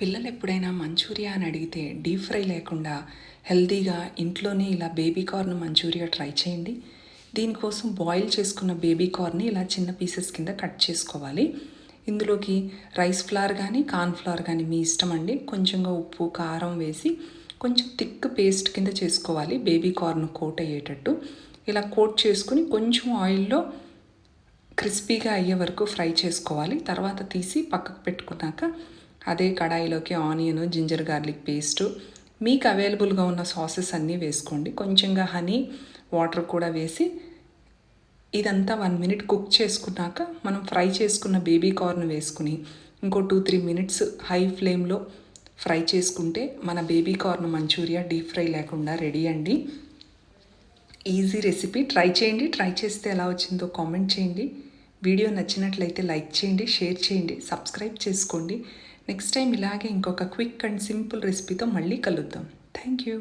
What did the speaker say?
పిల్లలు ఎప్పుడైనా మంచూరియా అని అడిగితే డీప్ ఫ్రై లేకుండా హెల్తీగా ఇంట్లోనే ఇలా బేబీ కార్న్ మంచూరియా ట్రై చేయండి. దీనికోసం బాయిల్ చేసుకున్న బేబీ కార్న్ని ఇలా చిన్న పీసెస్ కింద కట్ చేసుకోవాలి. ఇందులోకి రైస్ ఫ్లవర్ కానీ కార్న్ ఫ్లవర్ కానీ మీ ఇష్టం అండి. కొంచెంగా ఉప్పు కారం వేసి కొంచెం థిక్ పేస్ట్ కింద చేసుకోవాలి. బేబీ కార్న్ కోట్ అయ్యేటట్టు ఇలా కోట్ చేసుకుని కొంచెం ఆయిల్లో క్రిస్పీగా అయ్యే వరకు ఫ్రై చేసుకోవాలి. తర్వాత తీసి పక్కకు పెట్టుకున్నాక అదే కడాయిలోకి ఆనియన్, జింజర్ గార్లిక్ పేస్టు, మీకు అవైలబుల్గా ఉన్న సాసెస్ అన్నీ వేసుకోండి. కొంచెంగా హనీ, వాటర్ కూడా వేసి ఇదంతా 1 మినిట్ కుక్ చేసుకున్నాక మనం ఫ్రై చేసుకున్న బేబీ కార్న్ వేసుకుని ఇంకో 2-3 మినిట్స్ హై ఫ్లేమ్లో ఫ్రై చేసుకుంటే మన baby corn manchuria deep fry లేకుండా రెడీ అండి. Easy recipe. ట్రై చేయండి. ట్రై చేస్తే ఎలా వచ్చిందో కామెంట్ చేయండి. వీడియో నచ్చినట్లయితే లైక్ చేయండి, షేర్ చేయండి, సబ్స్క్రైబ్ చేసుకోండి. నెక్స్ట్ టైం ఇలాగే ఇంకొక క్విక్ అండ్ సింపుల్ రెసిపీతో మళ్ళీ కలుద్దాం. Thank you.